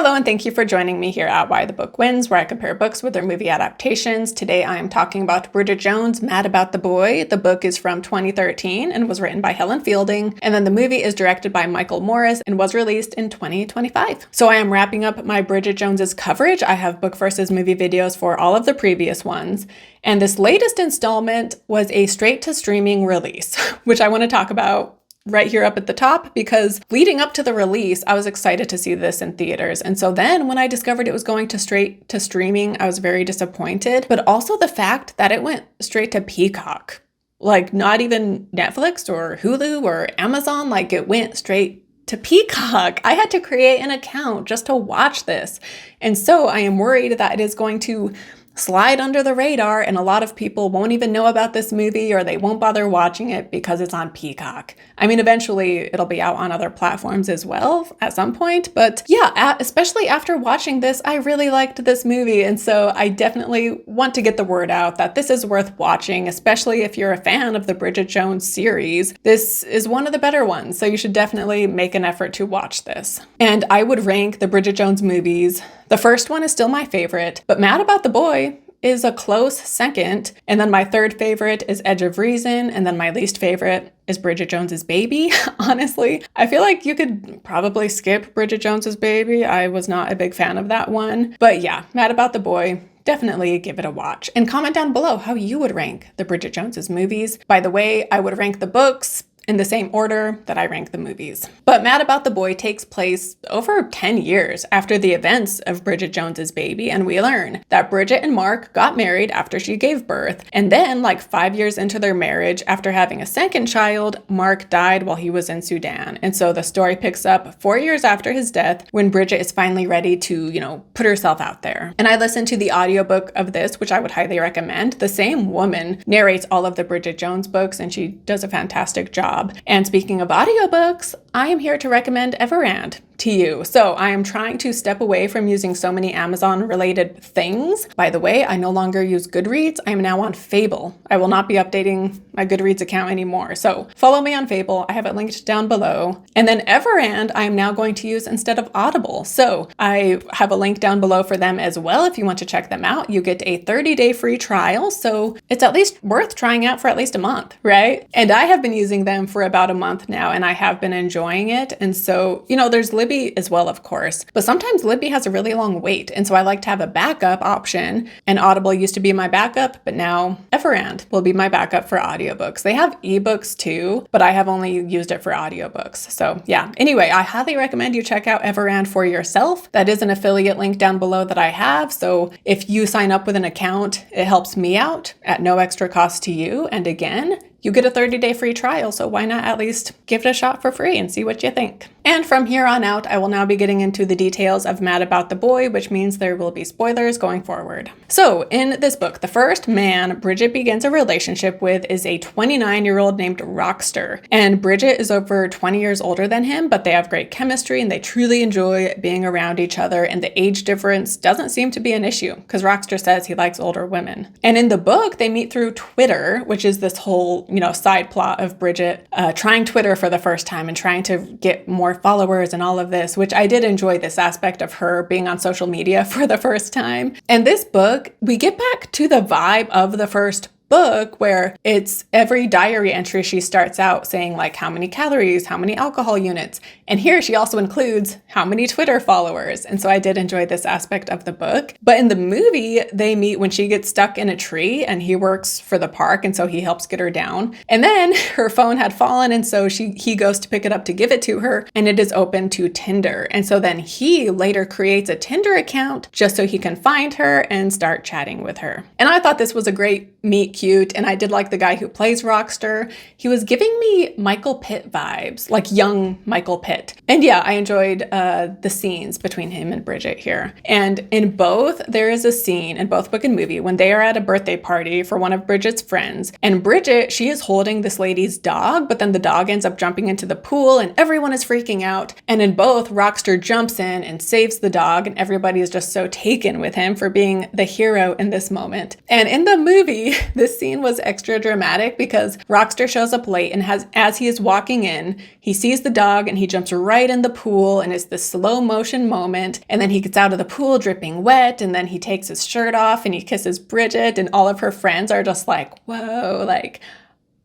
Hello, and thank you for joining me here at Why the Book Wins, where I compare books with their movie adaptations. Today I am talking about Bridget Jones' Mad About the Boy. The book is from 2013 and was written by Helen Fielding, and then the movie is directed by Michael Morris and was released in 2025. So I am wrapping up my Bridget Jones's coverage. I have book versus movie videos for all of the previous ones, and this latest installment was a straight-to-streaming release, which I want to talk about right here up at the top, because leading up to the release, I was excited to see this in theaters. And so then when I discovered it was going to straight to streaming, I was very disappointed, but also the fact that it went straight to Peacock, like not even Netflix or Hulu or Amazon, like it went straight to Peacock. I had to create an account just to watch this. And so I am worried that it is going to slide under the radar and a lot of people won't even know about this movie, or they won't bother watching it because it's on Peacock. I mean, eventually it'll be out on other platforms as well at some point, but yeah, especially after watching this, I really liked this movie. And so I definitely want to get the word out that this is worth watching, especially if you're a fan of the Bridget Jones series. This is one of the better ones, so you should definitely make an effort to watch this. And I would rank the Bridget Jones movies. The first one is still my favorite, but Mad About the Boy is a close second. And then my third favorite is Edge of Reason. And then my least favorite is Bridget Jones's Baby. Honestly, I feel like you could probably skip Bridget Jones's Baby. I was not a big fan of that one. But yeah, Mad About the Boy, definitely give it a watch. And comment down below how you would rank the Bridget Jones's movies. By the way, I would rank the books in the same order that I rank the movies. But Mad About the Boy takes place over 10 years after the events of Bridget Jones's Baby, and we learn that Bridget and Mark got married after she gave birth, and then like 5 years into their marriage, after having a second child, Mark died while he was in Sudan. And so the story picks up 4 years after his death, when Bridget is finally ready to, put herself out there. And I listened to the audiobook of this, which I would highly recommend. The same woman narrates all of the Bridget Jones books, and she does a fantastic job. And speaking of audiobooks, I am here to recommend Everand to you. So I am trying to step away from using so many Amazon related things. By the way, I no longer use Goodreads. I am now on Fable. I will not be updating my Goodreads account anymore. So follow me on Fable. I have it linked down below. And then Everand, I am now going to use instead of Audible. So I have a link down below for them as well. If you want to check them out, you get a 30-day free trial. So it's at least worth trying out for at least a month, right? And I have been using them for about a month now, and I have been enjoying it. And so, there's Libby as well, of course, but sometimes Libby has a really long wait. And so I like to have a backup option, and Audible used to be my backup, but now Everand will be my backup for audiobooks. They have ebooks too, but I have only used it for audiobooks. So yeah, anyway, I highly recommend you check out Everand for yourself. That is an affiliate link down below that I have. So if you sign up with an account, it helps me out at no extra cost to you. And again, you get a 30-day free trial, so why not at least give it a shot for free and see what you think? And from here on out, I will now be getting into the details of Mad About the Boy, which means there will be spoilers going forward. So in this book, the first man Bridget begins a relationship with is a 29-year-old named Roxster. And Bridget is over 20 years older than him, but they have great chemistry and they truly enjoy being around each other. And the age difference doesn't seem to be an issue because Roxster says he likes older women. And in the book, they meet through Twitter, which is this whole side plot of Bridget trying Twitter for the first time and trying to get more followers and all of this, which I did enjoy this aspect of her being on social media for the first time. And this book, we get back to the vibe of the first book, where it's every diary entry she starts out saying like how many calories, how many alcohol units. And here she also includes how many Twitter followers. And so I did enjoy this aspect of the book. But in the movie, they meet when she gets stuck in a tree and he works for the park. And so he helps get her down. And then her phone had fallen. And so he goes to pick it up to give it to her, and it is open to Tinder. And so then he later creates a Tinder account just so he can find her and start chatting with her. And I thought this was a great meet cute, and I did like the guy who plays Roxster. He was giving me Michael Pitt vibes, like young Michael Pitt. And yeah, I enjoyed the scenes between him and Bridget here. And in both, there is a scene in both book and movie when they are at a birthday party for one of Bridget's friends. And Bridget, she is holding this lady's dog, but then the dog ends up jumping into the pool and everyone is freaking out. And in both, Roxster jumps in and saves the dog, and everybody is just so taken with him for being the hero in this moment. And in the movie, this this scene was extra dramatic because Roxster shows up late and as he is walking in, he sees the dog and he jumps right in the pool and it's this slow motion moment. And then he gets out of the pool dripping wet and then he takes his shirt off and he kisses Bridget and all of her friends are just like, whoa, like,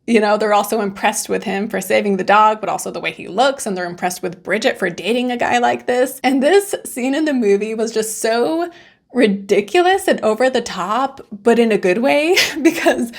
they're also impressed with him for saving the dog, but also the way he looks, and they're impressed with Bridget for dating a guy like this. And this scene in the movie was just so ridiculous and over the top, but in a good way, because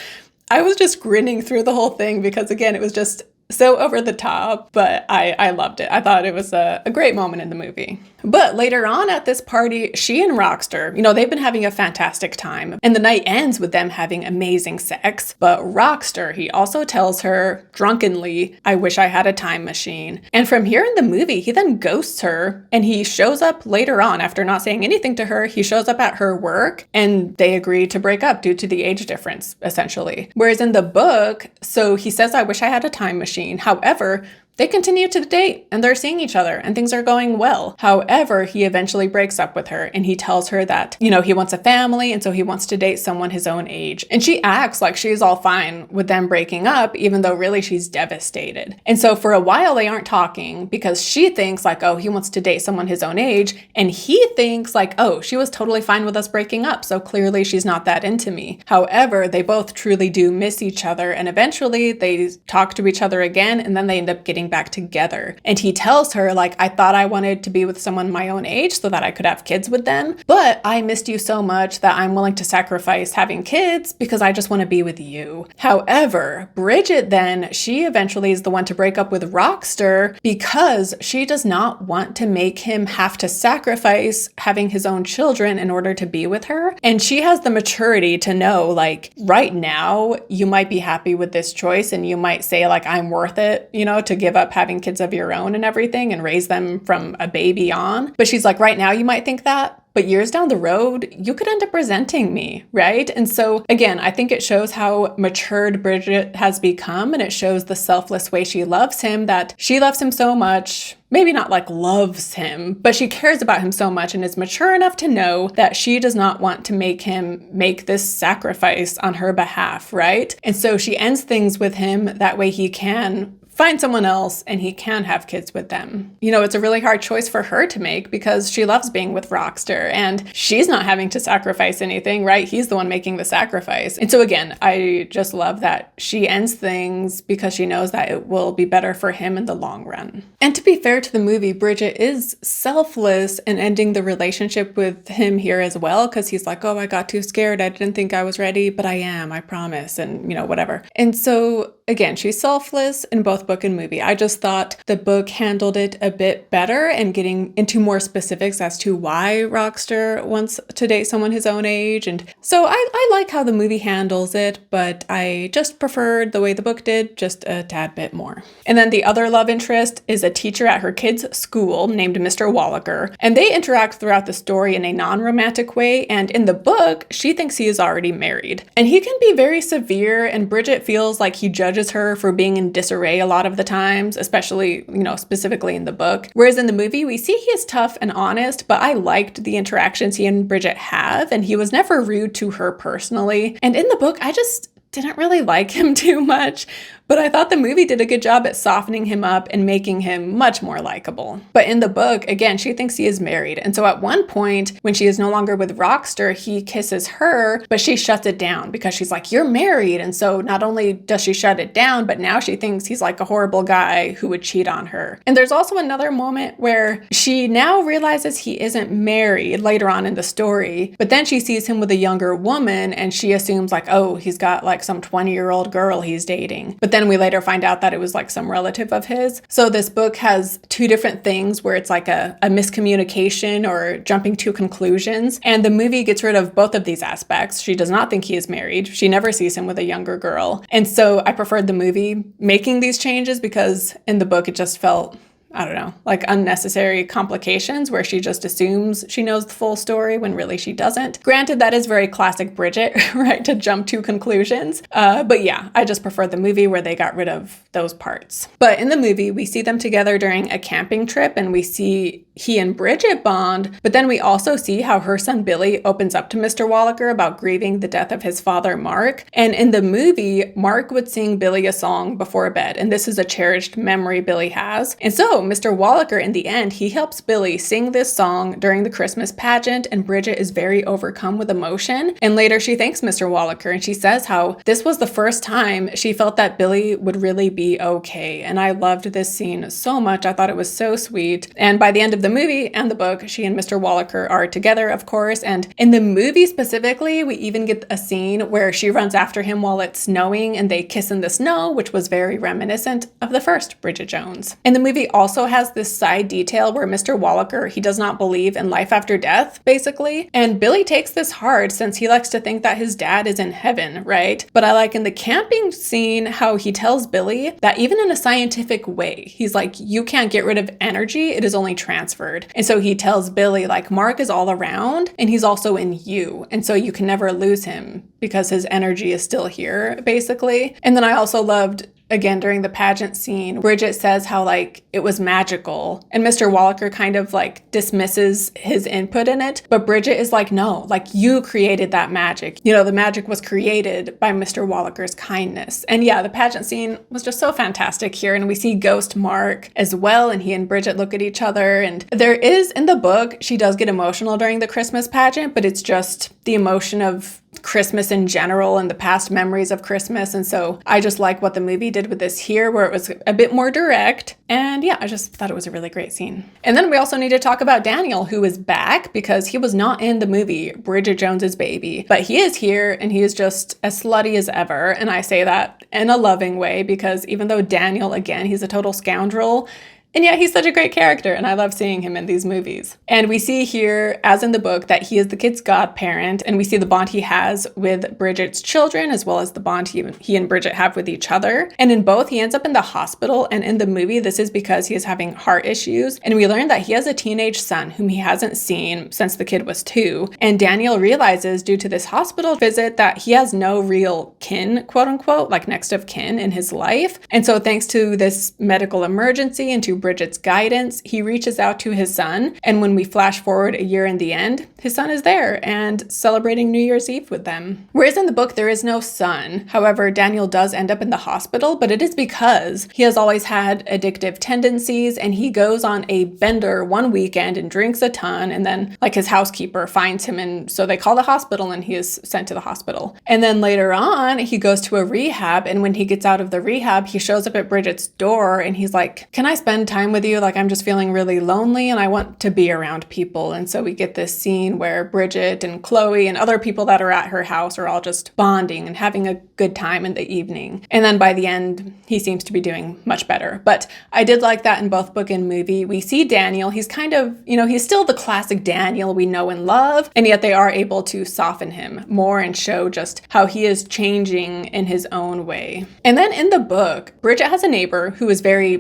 I was just grinning through the whole thing because, again, it was just so over the top, but I loved it. I thought it was a great moment in the movie. But later on at this party, she and Roxster, they've been having a fantastic time. And the night ends with them having amazing sex. But Roxster, he also tells her drunkenly, I wish I had a time machine. And from here in the movie, he then ghosts her and he shows up later on after not saying anything to her. He shows up at her work and they agree to break up due to the age difference, essentially. Whereas in the book, so he says, I wish I had a time machine. However, they continue to date and they're seeing each other and things are going well. However, he eventually breaks up with her and he tells her that, he wants a family and so he wants to date someone his own age. And she acts like she's all fine with them breaking up, even though really she's devastated. And so for a while they aren't talking because she thinks like, oh, he wants to date someone his own age. And he thinks like, oh, she was totally fine with us breaking up. So clearly she's not that into me. However, they both truly do miss each other. And eventually they talk to each other again and then they end up getting back together. And he tells her like, I thought I wanted to be with someone my own age so that I could have kids with them, but I missed you so much that I'm willing to sacrifice having kids because I just want to be with you. However, Bridget then, she eventually is the one to break up with Roxster because she does not want to make him have to sacrifice having his own children in order to be with her. And she has the maturity to know like right now you might be happy with this choice and you might say like, I'm worth it, to give up having kids of your own and everything and raise them from a baby on. But she's like, right now you might think that, but years down the road, you could end up resenting me, right? And so again, I think it shows how matured Bridget has become and it shows the selfless way she loves him, that she loves him so much, maybe not like loves him, but she cares about him so much and is mature enough to know that she does not want to make him make this sacrifice on her behalf, right? And so she ends things with him, that way he can find someone else and he can have kids with them. It's a really hard choice for her to make because she loves being with Roxster and she's not having to sacrifice anything, right? He's the one making the sacrifice. And so again, I just love that she ends things because she knows that it will be better for him in the long run. And to be fair to the movie, Bridget is selfless in ending the relationship with him here as well, because he's like, oh, I got too scared. I didn't think I was ready, but I am, I promise. And whatever. And so again, she's selfless in both book and movie. I just thought the book handled it a bit better and getting into more specifics as to why Roxster wants to date someone his own age. And so I like how the movie handles it, but I just preferred the way the book did just a tad bit more. And then the other love interest is a teacher at her kid's school named Mr. Wallaker, and they interact throughout the story in a non-romantic way. And in the book, she thinks he is already married. And he can be very severe, and Bridget feels like he judges her for being in disarray a lot of the times, especially, specifically in the book. Whereas in the movie, we see he is tough and honest, but I liked the interactions he and Bridget have, and he was never rude to her personally. And in the book, I just didn't really like him too much, but I thought the movie did a good job at softening him up and making him much more likable. But in the book, again, she thinks he is married. And so at one point, when she is no longer with Roxster, he kisses her, but she shuts it down because she's like, you're married. And so not only does she shut it down, but now she thinks he's like a horrible guy who would cheat on her. And there's also another moment where she now realizes he isn't married later on in the story, but then she sees him with a younger woman and she assumes like, oh, he's got like some 20-year-old girl he's dating. But then we later find out that it was like some relative of his. So this book has two different things where it's like a miscommunication or jumping to conclusions. And the movie gets rid of both of these aspects. She does not think he is married. She never sees him with a younger girl. And so I preferred the movie making these changes because in the book it just felt, I don't know, like unnecessary complications where she just assumes she knows the full story when really she doesn't. Granted, that is very classic Bridget, right, to jump to conclusions. But yeah, I just prefer the movie where they got rid of those parts. But in the movie, we see them together during a camping trip and we see he and Bridget bond, but then we also see how her son Billy opens up to Mr. Wallaker about grieving the death of his father, Mark. And in the movie, Mark would sing Billy a song before bed, and this is a cherished memory Billy has. And so Mr. Wallaker, in the end, he helps Billy sing this song during the Christmas pageant, and Bridget is very overcome with emotion. And later she thanks Mr. Wallaker, and she says how this was the first time she felt that Billy would really be okay. And I loved this scene so much. I thought it was so sweet. And by the end of the movie and the book, she and Mr. Wallaker are together, of course. And in the movie specifically, we even get a scene where she runs after him while it's snowing and they kiss in the snow, which was very reminiscent of the first Bridget Jones. And the movie also has this side detail where Mr. Wallaker, he does not believe in life after death, basically. And Billy takes this hard since he likes to think that his dad is in heaven, right? But I like in the camping scene how he tells Billy that even in a scientific way, he's like, you can't get rid of energy, it is only transferred. And so he tells Billy, like, Mark is all around and he's also in you. And so you can never lose him because his energy is still here, basically. And then I also loved, again, during the pageant scene, Bridget says how, like, it was magical. And Mr. Wallaker kind of, like, dismisses his input in it. But Bridget is like, no, like, you created that magic. You know, the magic was created by Mr. Wallaker's kindness. And yeah, the pageant scene was just so fantastic here. And we see Ghost Mark as well. And he and Bridget look at each other. And there is, in the book, she does get emotional during the Christmas pageant, but it's just the emotion of Christmas in general and the past memories of Christmas. And so I just like what the movie did with this here, where it was a bit more direct. And yeah, I just thought it was a really great scene. And then we also need to talk about Daniel, who is back because he was not in the movie Bridget Jones's Baby, but he is here and he is just as slutty as ever. And I say that in a loving way because even though Daniel, again, he's a total scoundrel, and yet he's such a great character, and I love seeing him in these movies. And we see here, as in the book, that he is the kid's godparent, and we see the bond he has with Bridget's children, as well as the bond he and Bridget have with each other. And in both, he ends up in the hospital, and in the movie, this is because he is having heart issues. And we learn that he has a teenage son whom he hasn't seen since the kid was 2. And Daniel realizes, due to this hospital visit, that he has no real kin, quote unquote, like next of kin in his life. And so thanks to this medical emergency and to Bridget's guidance, he reaches out to his son. And when we flash forward a year in the end, his son is there and celebrating New Year's Eve with them. Whereas in the book, there is no son. However, Daniel does end up in the hospital, but it is because he has always had addictive tendencies and he goes on a bender one weekend and drinks a ton. And then like his housekeeper finds him. And so they call the hospital and he is sent to the hospital. And then later on, he goes to a rehab. And when he gets out of the rehab, he shows up at Bridget's door and he's like, can I spend time with you? Like, I'm just feeling really lonely and I want to be around people. And so we get this scene where Bridget and Chloe and other people that are at her house are all just bonding and having a good time in the evening. And then by the end, he seems to be doing much better. But I did like that in both book and movie. We see Daniel, he's kind of, he's still the classic Daniel we know and love. And yet they are able to soften him more and show just how he is changing in his own way. And then in the book, Bridget has a neighbor who is very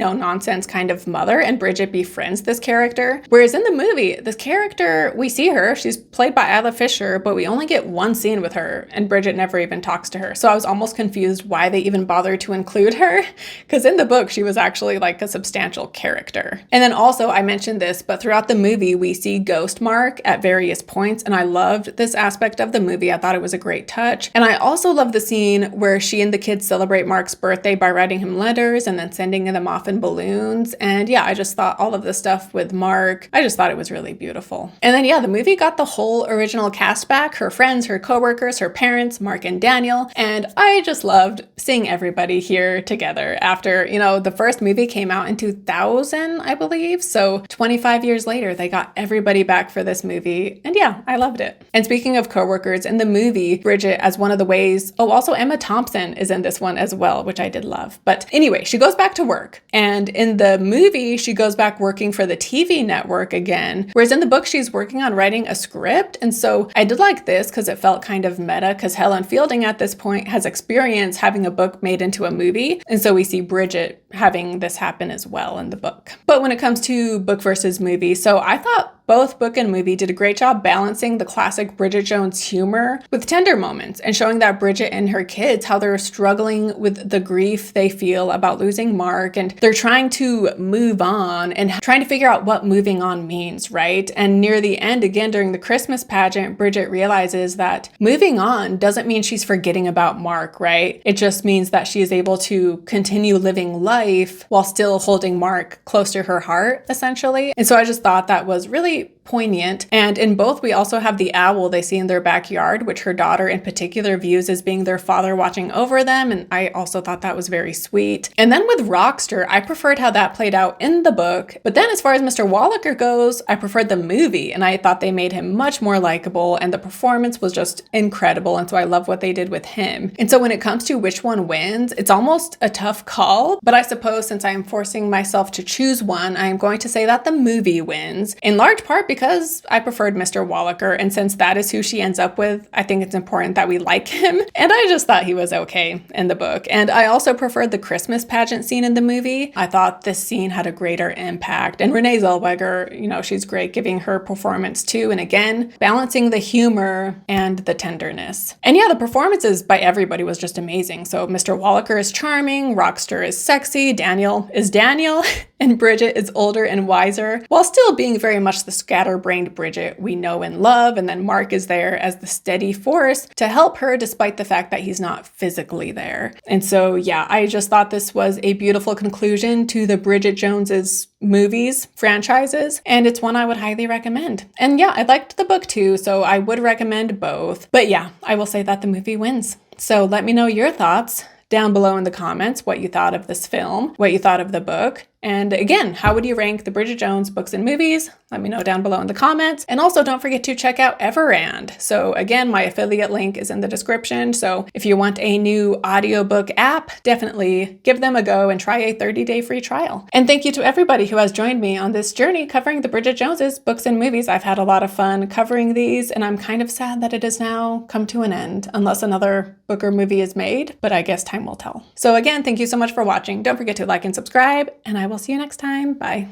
no-nonsense kind of mother, and Bridget befriends this character. Whereas in the movie, this character, we see her, she's played by Isla Fisher, but we only get one scene with her, and Bridget never even talks to her. So I was almost confused why they even bothered to include her, because in the book, she was actually like a substantial character. And then also, I mentioned this, but throughout the movie, we see Ghost Mark at various points, and I loved this aspect of the movie. I thought it was a great touch. And I also love the scene where she and the kids celebrate Mark's birthday by writing him letters and then sending them off in balloons. And yeah, I just thought all of the stuff with Mark, I just thought it was really beautiful. And then yeah, the movie got the whole original cast back, her friends, her coworkers, her parents, Mark and Daniel. And I just loved seeing everybody here together after, the first movie came out in 2000, I believe. So 25 years later, they got everybody back for this movie. And yeah, I loved it. And speaking of coworkers, in the movie, Bridget, as one of the ways, also Emma Thompson is in this one as well, which I did love. But anyway, she goes back to work. And in the movie, she goes back working for the TV network again, whereas in the book, she's working on writing a script. And so I did like this because it felt kind of meta, because Helen Fielding at this point has experience having a book made into a movie. And so we see Bridget having this happen as well in the book. But when it comes to book versus movie, so I thought both book and movie did a great job balancing the classic Bridget Jones humor with tender moments and showing that Bridget and her kids, how they're struggling with the grief they feel about losing Mark, and they're trying to move on and trying to figure out what moving on means, right? And near the end, again, during the Christmas pageant, Bridget realizes that moving on doesn't mean she's forgetting about Mark, right? It just means that she is able to continue living life while still holding Mark close to her heart, essentially. And so I just thought that was really poignant. And in both, we also have the owl they see in their backyard, which her daughter in particular views as being their father watching over them. And I also thought that was very sweet. And then with Roxster, I preferred how that played out in the book. But then as far as Mr. Wallaker goes, I preferred the movie, and I thought they made him much more likable, and the performance was just incredible. And so I love what they did with him. And so when it comes to which one wins, it's almost a tough call. But I suppose since I am forcing myself to choose one, I am going to say that the movie wins, in large part because I preferred Mr. Wallaker, and since that is who she ends up with, I think it's important that we like him, and I just thought he was okay in the book. And I also preferred the Christmas pageant scene in the movie. I thought this scene had a greater impact, and Renee Zellweger, she's great giving her performance too, and again, balancing the humor and the tenderness. And yeah, the performances by everybody was just amazing. So Mr. Wallaker is charming, Roxster is sexy, Daniel is Daniel, and Bridget is older and wiser, while still being very much the scatterbrained Bridget we know and love. And then Mark is there as the steady force to help her despite the fact that he's not physically there. And so, yeah, I just thought this was a beautiful conclusion to the Bridget Jones's movies franchises, and it's one I would highly recommend. And yeah, I liked the book too, so I would recommend both. But yeah, I will say that the movie wins. So let me know your thoughts down below in the comments, what you thought of this film, what you thought of the book. And again, how would you rank the Bridget Jones books and movies? Let me know down below in the comments. And also don't forget to check out Everand. So again, my affiliate link is in the description. So if you want a new audiobook app, definitely give them a go and try a 30-day free trial. And thank you to everybody who has joined me on this journey covering the Bridget Jones's books and movies. I've had a lot of fun covering these, and I'm kind of sad that it has now come to an end, unless another book or movie is made, but I guess time will tell. So again, thank you so much for watching. Don't forget to like and subscribe, and I will see you next time. Bye.